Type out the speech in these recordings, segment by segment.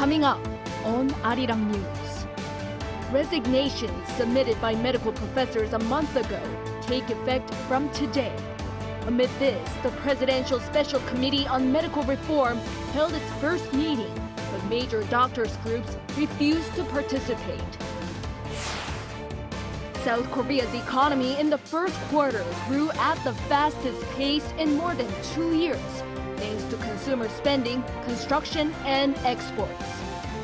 Coming up on Arirang News. Resignations submitted by medical professors a month ago take effect from today. Amid this, the Presidential Special Committee on Medical Reform held its first meeting, but major doctors' groups refused to participate. South Korea's economy in the first quarter grew at the fastest pace in more than 2 years, thanks to consumer spending, construction, and exports.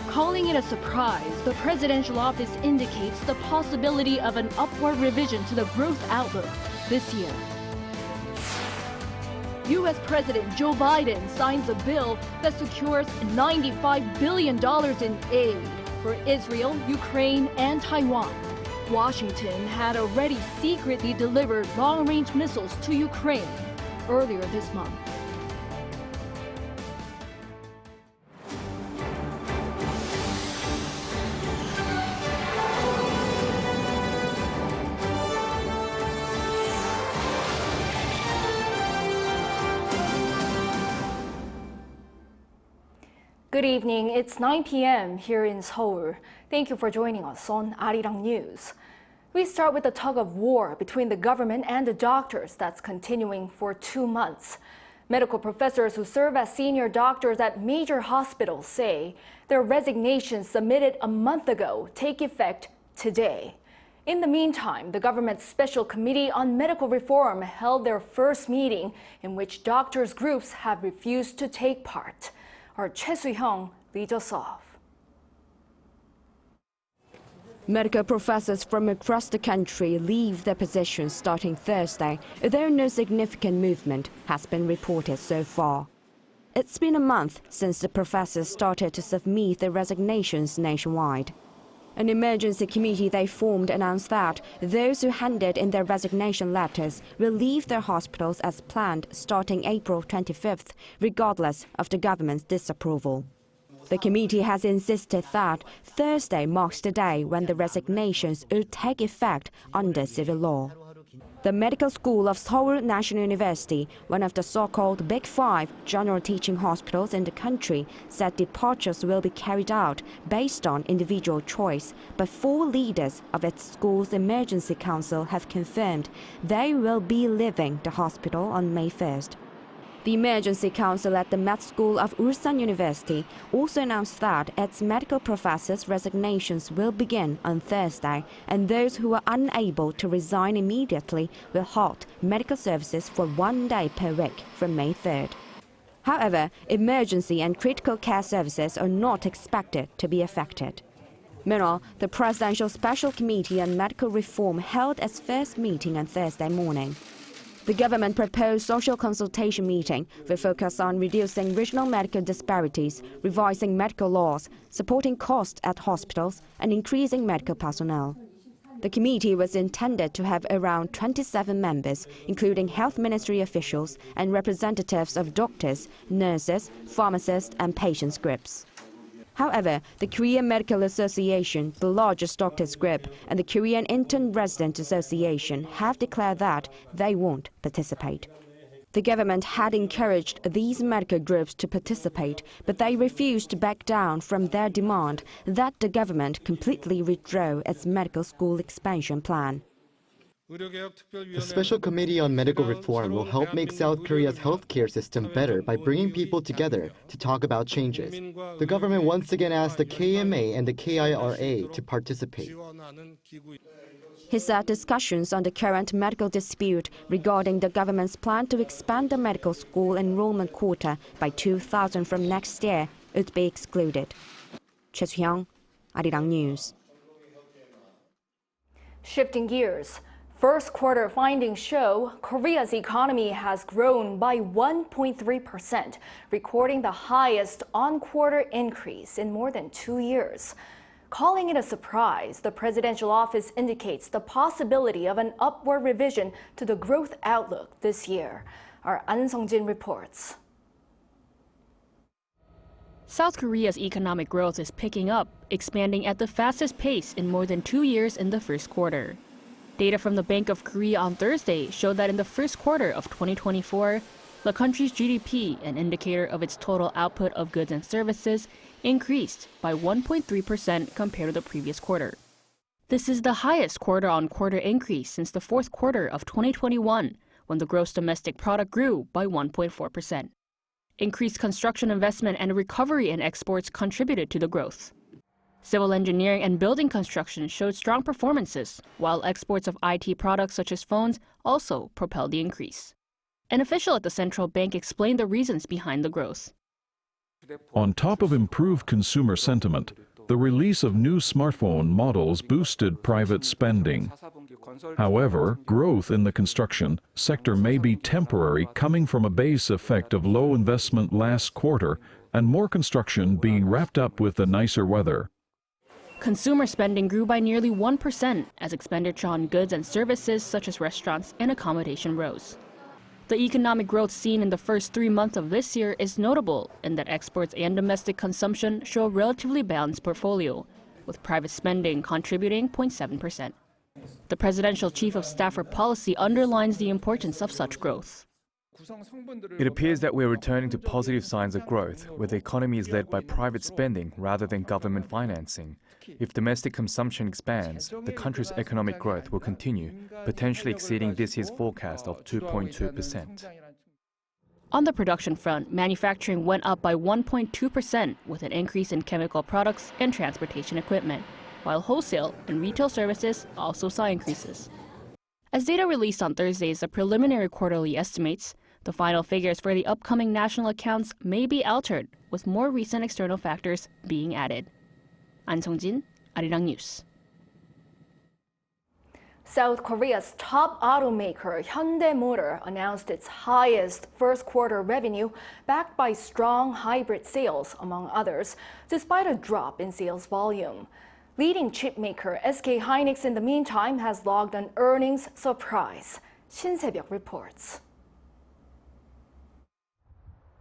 Calling it a surprise, the presidential office indicates the possibility of an upward revision to the growth outlook this year. U.S. President Joe Biden signs a bill that secures $95 billion in aid for Israel, Ukraine, and Taiwan. Washington had already secretly delivered long-range missiles to Ukraine earlier this month. Good evening. It's 9 p.m. here in Seoul. Thank you for joining us on Arirang News. We start with the tug-of-war between the government and the doctors that's continuing for 2 months. Medical professors who serve as senior doctors at major hospitals say their resignations submitted a month ago take effect today. In the meantime, the government's Special Committee on Medical Reform held their first meeting in which doctors' groups have refused to take part. Our Choi Soo-hyung leads us off. Medical professors from across the country leave their positions starting Thursday, although no significant movement has been reported so far. It's been a month since the professors started to submit their resignations nationwide. An emergency committee they formed announced that those who handed in their resignation letters will leave their hospitals as planned starting April 25th, regardless of the government's disapproval. The committee has insisted that Thursday marks the day when the resignations will take effect under civil law. The Medical School of Seoul National University, one of the so-called Big Five general teaching hospitals in the country, said departures will be carried out based on individual choice, but 4 leaders of its school's emergency council have confirmed they will be leaving the hospital on May 1st. The Emergency Council at the Med School of Ulsan University also announced that its medical professors' resignations will begin on Thursday, and those who are unable to resign immediately will halt medical services for 1 day per week from May 3rd. However, emergency and critical care services are not expected to be affected. Meanwhile, the Presidential Special Committee on Medical Reform held its first meeting on Thursday morning. The government-proposed social consultation meeting will focus on reducing regional medical disparities, revising medical laws, supporting costs at hospitals, and increasing medical personnel. The committee was intended to have around 27 members, including health ministry officials and representatives of doctors, nurses, pharmacists, and patients' groups. However, the Korean Medical Association, the largest doctors group, and the Korean Intern Resident Association have declared that they won't participate. The government had encouraged these medical groups to participate, but they refused to back down from their demand that the government completely withdraw its medical school expansion plan. The Special Committee on Medical Reform will help make South Korea's healthcare system better by bringing people together to talk about changes. The government once again asked the KMA and the KIRA to participate. He said discussions on the current medical dispute regarding the government's plan to expand the medical school enrollment quota by 2,000 from next year would be excluded. Choi Soo-hyung, Arirang News. Shifting gears. First quarter findings show Korea's economy has grown by 1.3%, recording the highest on-quarter increase in more than 2 years. Calling it a surprise, the presidential office indicates the possibility of an upward revision to the growth outlook this year. Our An Sung-jin reports. South Korea's economic growth is picking up, expanding at the fastest pace in more than 2 years in the first quarter. Data from the Bank of Korea on Thursday showed that in the first quarter of 2024, The country's GDP, an indicator of its total output of goods and services, increased by 1.3% compared to the previous quarter. This is the highest quarter-on-quarter increase since the fourth quarter of 2021, when the gross domestic product grew by 1.4%. Increased construction investment and recovery in exports contributed to the growth. Civil engineering and building construction showed strong performances, while exports of IT products such as phones also propelled the increase. An official at the central bank explained the reasons behind the growth. On top of improved consumer sentiment, the release of new smartphone models boosted private spending. However, growth in the construction sector may be temporary, coming from a base effect of low investment last quarter and more construction being wrapped up with the nicer weather. Consumer spending grew by nearly 1% as expenditure on goods and services such as restaurants and accommodation rose. The economic growth seen in the first 3 months of this year is notable in that exports and domestic consumption show a relatively balanced portfolio, with private spending contributing 0.7%. The presidential chief of staff for policy underlines the importance of such growth. It appears that we're returning to positive signs of growth, where the economy is led by private spending rather than government financing. If domestic consumption expands, the country's economic growth will continue, potentially exceeding this year's forecast of 2.2%. On the production front, manufacturing went up by 1.2%, with an increase in chemical products and transportation equipment, while wholesale and retail services also saw increases. As data released on Thursday is the preliminary quarterly estimates, the final figures for the upcoming national accounts may be altered, with more recent external factors being added. An Sung-jin, Arirang News. South Korea's top automaker Hyundai Motor announced its highest first quarter revenue, backed by strong hybrid sales, among others, despite a drop in sales volume. Leading chipmaker SK Hynix, in the meantime, has logged an earnings surprise. Shin Se-byuk reports.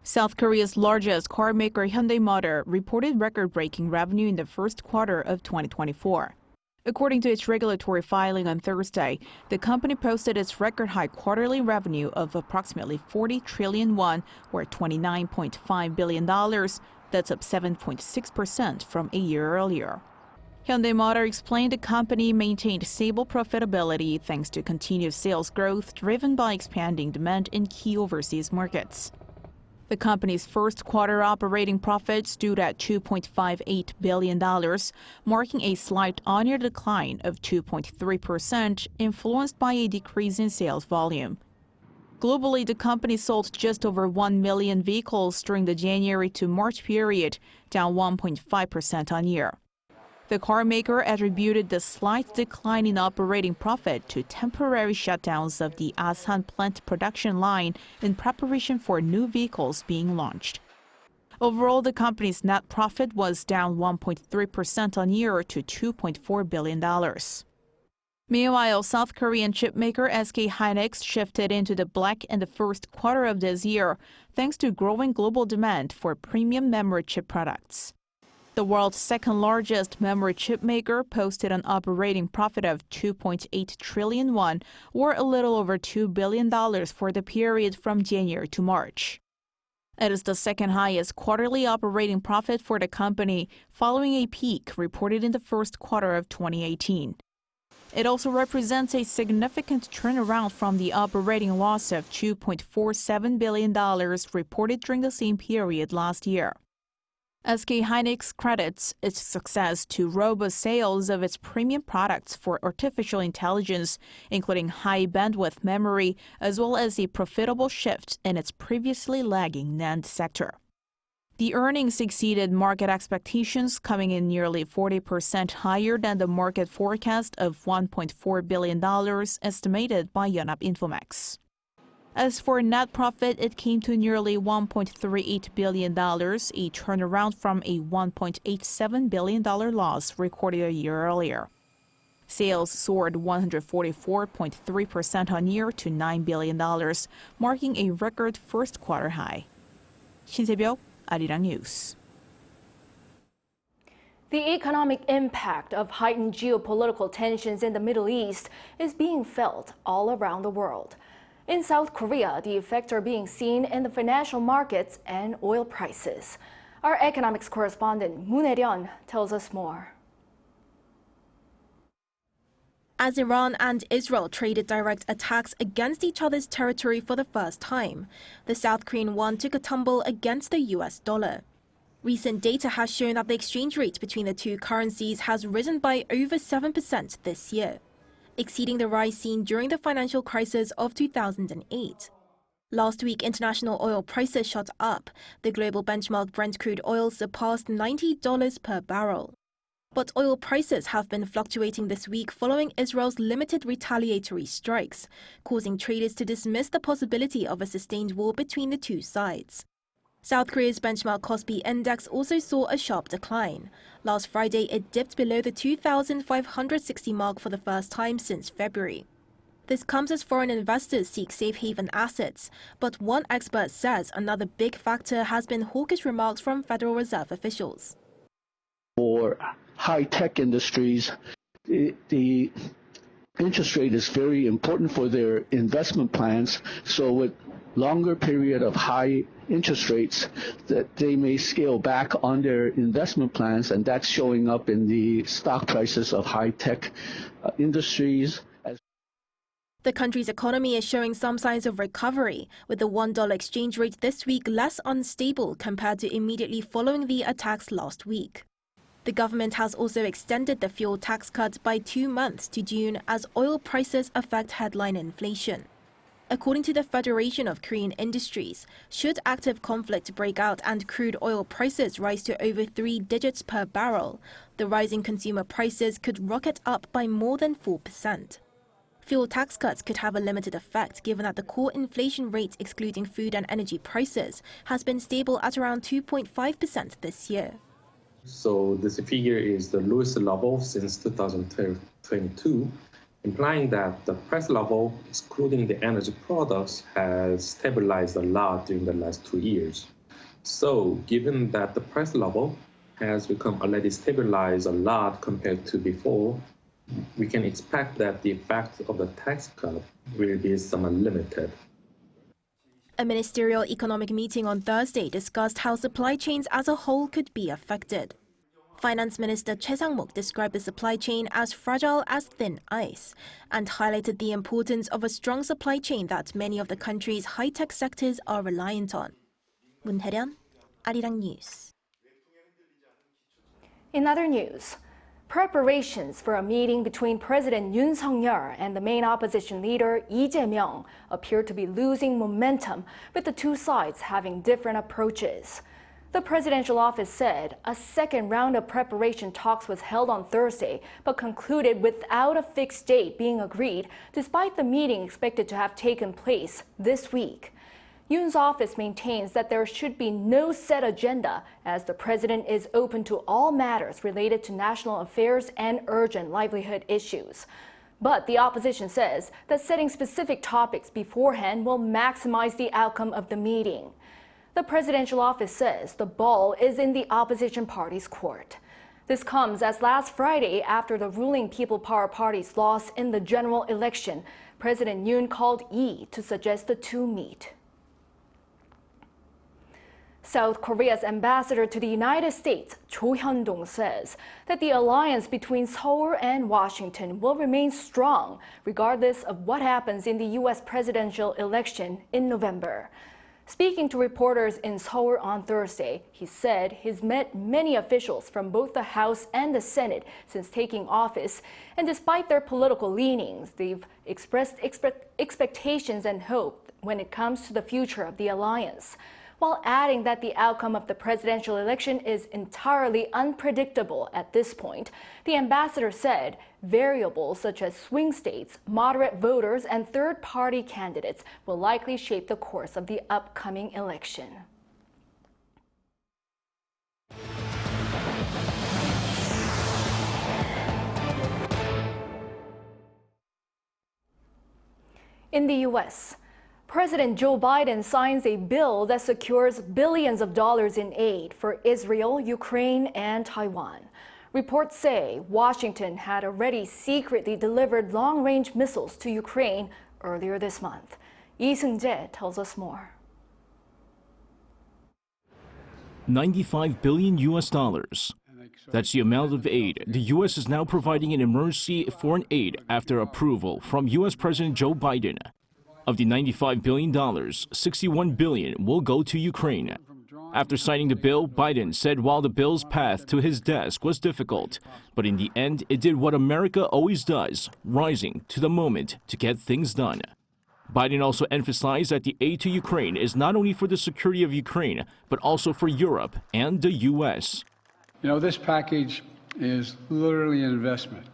South Korea's largest car maker Hyundai Motor reported record-breaking revenue in the first quarter of 2024. According to its regulatory filing on Thursday, the company posted its record-high quarterly revenue of approximately 40 trillion won, or $29.5 billion. That's up 7.6% from a year earlier. Hyundai Motor explained the company maintained stable profitability thanks to continued sales growth driven by expanding demand in key overseas markets. The company's first quarter operating profit stood at $2.58 billion, marking a slight on-year decline of 2.3%, influenced by a decrease in sales volume. Globally, the company sold just over 1 million vehicles during the January to March period, down 1.5% on-year. The car maker attributed the slight decline in operating profit to temporary shutdowns of the Asan plant production line in preparation for new vehicles being launched. Overall, the company's net profit was down 1.3% on year to $2.4 billion. Meanwhile, South Korean chipmaker SK Hynix shifted into the black in the first quarter of this year, thanks to growing global demand for premium memory chip products. The world's second-largest memory chip maker posted an operating profit of 2.8 trillion won, or a little over $2 billion for the period from January to March. It is the second-highest quarterly operating profit for the company, following a peak reported in the first quarter of 2018. It also represents a significant turnaround from the operating loss of $2.47 billion reported during the same period last year. SK Hynix credits its success to robust sales of its premium products for artificial intelligence, including high-bandwidth memory, as well as a profitable shift in its previously lagging NAND sector. The earnings exceeded market expectations, coming in nearly 40% higher than the market forecast of $1.4 billion estimated by Yonhap Infomax. As for net profit, it came to nearly $1.38 billion, a turnaround from a $1.87 billion loss recorded a year earlier. Sales soared 144.3% on year to $9 billion, marking a record first quarter high. Shin Se-byuk, Arirang News. The economic impact of heightened geopolitical tensions in the Middle East is being felt all around the world. In South Korea, the effects are being seen in the financial markets and oil prices. Our economics correspondent Moon Hee-jin tells us more. As Iran and Israel traded direct attacks against each other's territory for the first time, the South Korean won took a tumble against the US dollar. Recent data has shown that the exchange rate between the two currencies has risen by over 7% this year, exceeding the rise seen during the financial crisis of 2008. Last week, international oil prices shot up. The global benchmark Brent crude oil surpassed $90 per barrel. But oil prices have been fluctuating this week following Israel's limited retaliatory strikes, causing traders to dismiss the possibility of a sustained war between the two sides. South Korea's benchmark HYBE index also saw a sharp decline. Last Friday, it dipped below the 2,560 mark for the first time since February. This comes as foreign investors seek safe haven assets, but one expert says another big factor has been hawkish remarks from Federal Reserve officials. For high-tech industries, the interest rate is very important for their investment plans. So with longer period of high interest rates, that they may scale back on their investment plans, and that's showing up in the stock prices of high-tech industries. The country's economy is showing some signs of recovery, with the $1 exchange rate this week less unstable compared to immediately following the attacks last week. The government has also extended the fuel tax cut by 2 months to June as oil prices affect headline inflation. According to the Federation of Korean Industries, should active conflict break out and crude oil prices rise to over 3 digits per barrel, the rising consumer prices could rocket up by more than 4%. Fuel tax cuts could have a limited effect given that the core inflation rate excluding food and energy prices has been stable at around 2.5% this year. So this figure is the lowest level since 2022, implying that the price level, excluding the energy products, has stabilized a lot during the last 2 years. So given that the price level has become already stabilized a lot compared to before, we can expect that the effect of the tax cut will be somewhat limited. A ministerial economic meeting on Thursday discussed how supply chains as a whole could be affected. Finance Minister Choi Sang-mok described the supply chain as fragile as thin ice and highlighted the importance of a strong supply chain that many of the country's high-tech sectors are reliant on. Moon Hee-jin, Arirang News. In other news, preparations for a meeting between President Yoon Suk-yeol and the main opposition leader Lee Jae-myung appear to be losing momentum, with the two sides having different approaches. The presidential office said a second round of preparation talks was held on Thursday, but concluded without a fixed date being agreed, despite the meeting expected to have taken place this week. Yoon's office maintains that there should be no set agenda, as the president is open to all matters related to national affairs and urgent livelihood issues. But the opposition says that setting specific topics beforehand will maximize the outcome of the meeting. The presidential office says the ball is in the opposition party's court. This comes as last Friday, after the ruling People Power Party's loss in the general election, President Yoon called Lee to suggest the two meet. South Korea's ambassador to the United States, Cho Hyun-dong, says that the alliance between Seoul and Washington will remain strong regardless of what happens in the U.S. presidential election in November. Speaking to reporters in Seoul on Thursday, he said he's met many officials from both the House and the Senate since taking office, and despite their political leanings, they've expressed expectations and hope when it comes to the future of the alliance, while adding that the outcome of the presidential election is entirely unpredictable at this point. The ambassador said variables such as swing states, moderate voters, and third-party candidates will likely shape the course of the upcoming election. In the U.S., President Joe Biden signs a bill that secures billions of dollars in aid for Israel, Ukraine, and Taiwan. Reports say Washington had already secretly delivered long-range missiles to Ukraine earlier this month. Lee Seung-jae tells us more. $95 billion. That's the amount of aid the U.S. is now providing in emergency foreign aid after approval from U.S. President Joe Biden. Of the $95 billion, $61 billion will go to Ukraine. After signing the bill, Biden said while the bill's path to his desk was difficult, but in the end, it did what America always does, rising to the moment to get things done. Biden also emphasized that the aid to Ukraine is not only for the security of Ukraine, but also for Europe and the U.S. You know, this package is literally an investment,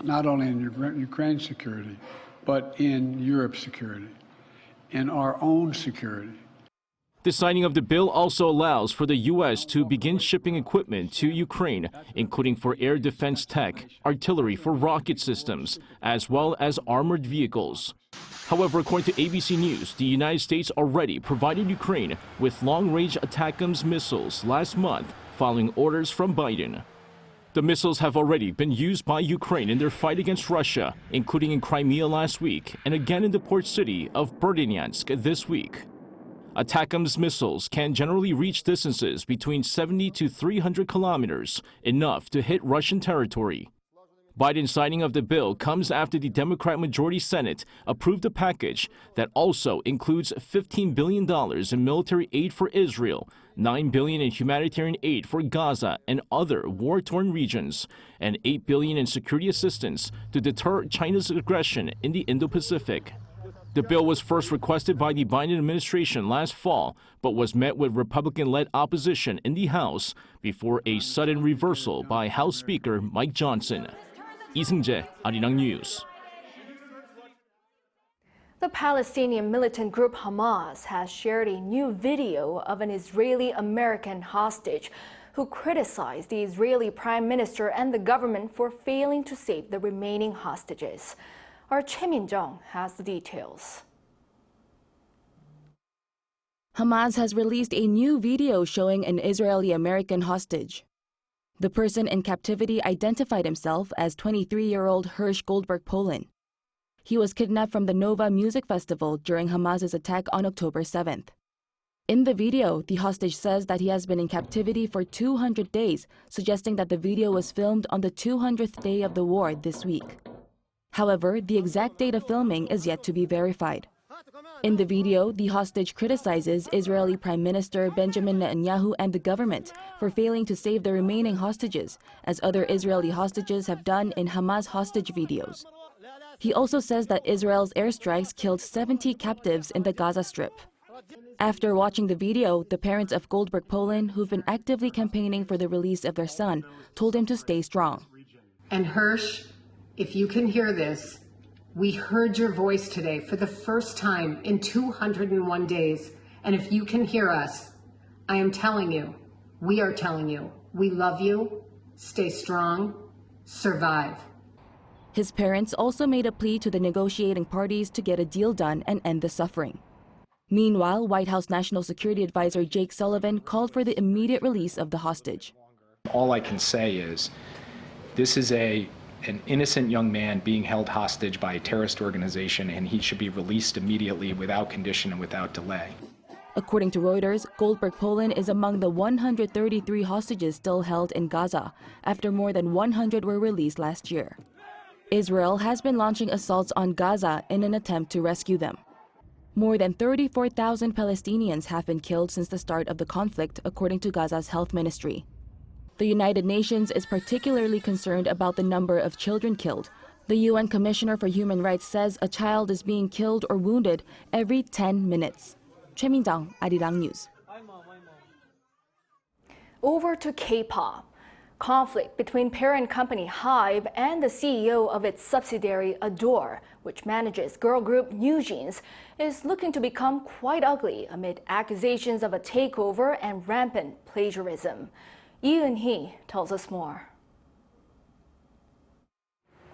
not only in Ukraine's security, but in Europe's security, in our own security. The signing of the bill also allows for the U.S. to begin shipping equipment to Ukraine, including for air defense tech, artillery for rocket systems, as well as armored vehicles. However, according to ABC News, the United States already provided Ukraine with long-range ATACMS missiles last month, following orders from Biden. The missiles have already been used by Ukraine in their fight against Russia, including in Crimea last week and again in the port city of Berdyansk this week. ATACMS missiles can generally reach distances between 70 to 300 kilometers, enough to hit Russian territory. Biden's signing of the bill comes after the Democrat majority Senate approved a package that also includes $15 billion in military aid for Israel, $9 billion in humanitarian aid for Gaza and other war-torn regions, and $8 billion in security assistance to deter China's aggression in the Indo-Pacific. The bill was first requested by the Biden administration last fall, but was met with Republican-led opposition in the House before a sudden reversal by House Speaker Mike Johnson. Lee Seung-jae, Arirang News. The Palestinian militant group Hamas has shared a new video of an Israeli-American hostage who criticized the Israeli Prime Minister and the government for failing to save the remaining hostages. Our Choi Min-jung has the details. Hamas has released a new video showing an Israeli-American hostage. The person in captivity identified himself as 23-year-old Hirsch Goldberg Polin. He was kidnapped from the Nova Music Festival during Hamas's attack on October 7th. In the video, the hostage says that he has been in captivity for 200 days, suggesting that the video was filmed on the 200th day of the war this week. However, the exact date of filming is yet to be verified. In the video, the hostage criticizes Israeli Prime Minister Benjamin Netanyahu and the government for failing to save the remaining hostages, as other Israeli hostages have done in Hamas hostage videos. He also says that Israel's airstrikes killed 70 captives in the Gaza Strip. After watching the video, the parents of Goldberg Polin, who've been actively campaigning for the release of their son, told him to stay strong. And Hirsch, if you can hear this, we heard your voice today for the first time in 201 days. And if you can hear us, I am telling you, we are telling you, we love you, stay strong, survive. His parents also made a plea to the negotiating parties to get a deal done and end the suffering. Meanwhile, White House National Security Advisor Jake Sullivan called for the immediate release of the hostage. All I can say is this is an innocent young man being held hostage by a terrorist organization, and he should be released immediately without condition and without delay. According to Reuters, Goldberg Polin is among the 133 hostages still held in Gaza, after more than 100 were released last year. Israel has been launching assaults on Gaza in an attempt to rescue them. More than 34,000 Palestinians have been killed since the start of the conflict, according to Gaza's health ministry. The United Nations is particularly concerned about the number of children killed. The UN Commissioner for Human Rights says a child is being killed or wounded every 10 minutes. Choi Min-jung, Arirang News. Over to K-pop. Conflict between parent company HYBE and the CEO of its subsidiary ADOR, which manages girl group NewJeans, is looking to become quite ugly amid accusations of a takeover and rampant plagiarism. Yoon-Lee tells us more.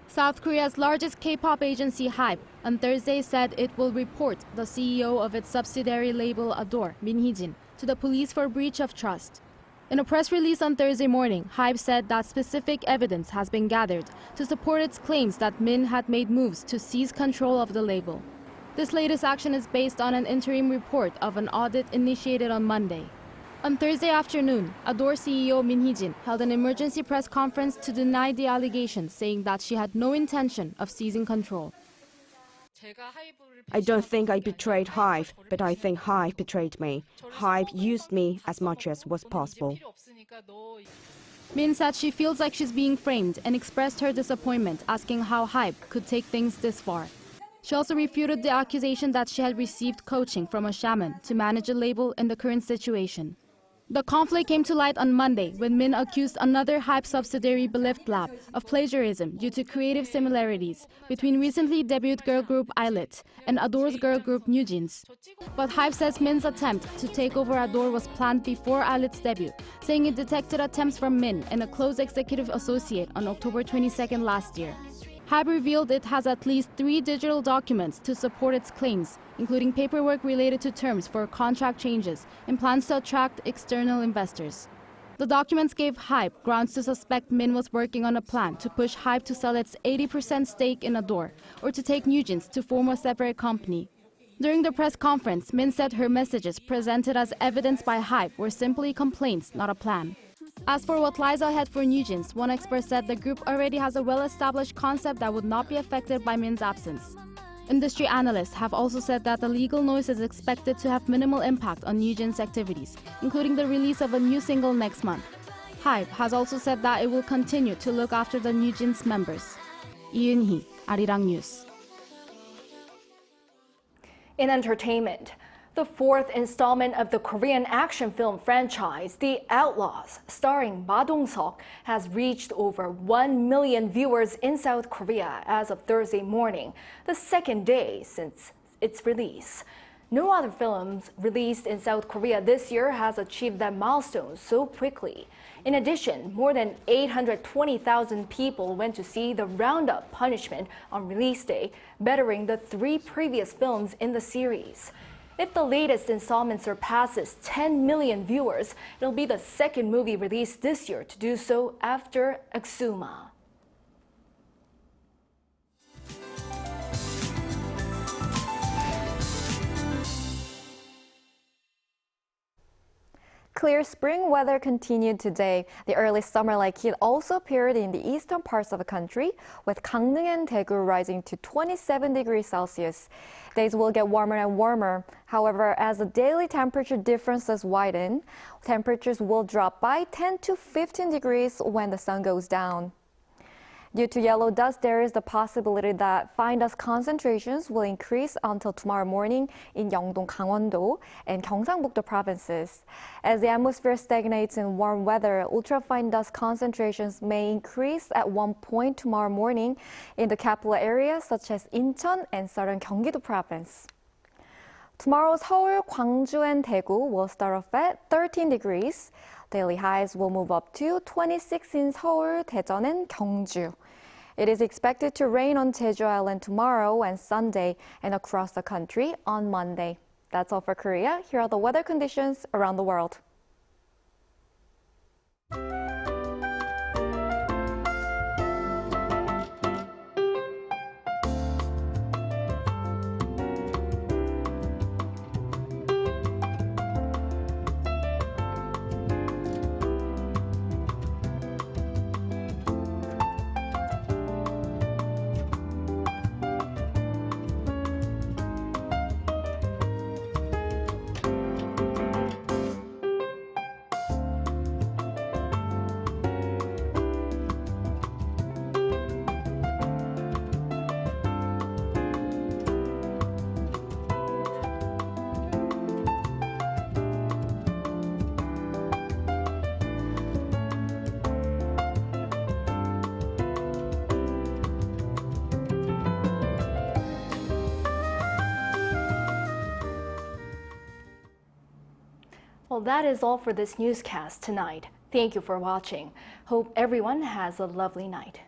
South Korea's largest K-pop agency HYBE on Thursday said it will report the CEO of its subsidiary label ADOR, Min Hee-jin, to the police for breach of trust. In a press release on Thursday morning, HYBE said that specific evidence has been gathered to support its claims that Min had made moves to seize control of the label. This latest action is based on an interim report of an audit initiated on Monday. On Thursday afternoon, ADOR CEO Min Hee-jin held an emergency press conference to deny the allegations, saying that she had no intention of seizing control. I don't think I betrayed HYBE, but I think HYBE betrayed me. HYBE used me as much as was possible. Min said she feels like she's being framed and expressed her disappointment, asking how HYBE could take things this far. She also refuted the accusation that she had received coaching from a shaman to manage a label in the current situation. The conflict came to light on Monday when Min accused another HYBE subsidiary Belift Lab of plagiarism due to creative similarities between recently debuted girl group Eyelet and ADOR's girl group NewJeans. But HYBE says Min's attempt to take over ADOR was planned before Eyelet's debut, saying it detected attempts from Min and a close executive associate on October 22nd last year. HYBE revealed it has at least 3 digital documents to support its claims, including paperwork related to terms for contract changes and plans to attract external investors. The documents gave HYBE grounds to suspect Min was working on a plan to push HYBE to sell its 80% stake in ADOR or to take NewJeans to form a separate company. During the press conference, Min said her messages presented as evidence by HYBE were simply complaints, not a plan. As for what lies ahead for NewJeans, one expert said the group already has a well-established concept that would not be affected by Min's absence. Industry analysts have also said that the legal noise is expected to have minimal impact on NewJeans' activities, including the release of a new single next month. HYBE has also said that it will continue to look after the NewJeans members. Yoon-Lee, Arirang News. In entertainment, the 4th installment of the Korean action film franchise, The Outlaws, starring Ma Dong-seok, has reached over 1 million viewers in South Korea as of Thursday morning, the second day since its release. No other films released in South Korea this year has achieved that milestone so quickly. In addition, more than 820,000 people went to see The Roundup Punishment on release day, bettering the 3 previous films in the series. If the latest installment surpasses 10 million viewers, it'll be the second movie released this year to do so after Exuma. Clear spring weather continued today. The early summer-like heat also appeared in the eastern parts of the country, with Gangneung and Daegu rising to 27 degrees Celsius. Days will get warmer and warmer. However, as the daily temperature differences widen, temperatures will drop by 10 to 15 degrees when the sun goes down. Due to yellow dust, there is the possibility that fine dust concentrations will increase until tomorrow morning in Yeongdong, Gangwon-do, and Gyeongsang-buk-do provinces. As the atmosphere stagnates in warm weather, ultrafine dust concentrations may increase at one point tomorrow morning in the capital areas such as Incheon and southern Gyeonggi-do province. Tomorrow, Seoul, Gwangju, and Daegu will start off at 13 degrees. Daily highs will move up to 26 in Seoul, Daejeon, and Gyeongju. It is expected to rain on Jeju Island tomorrow and Sunday and across the country on Monday. That's all for Korea. Here are the weather conditions around the world. Well, that is all for this newscast tonight. Thank you for watching. Hope everyone has a lovely night.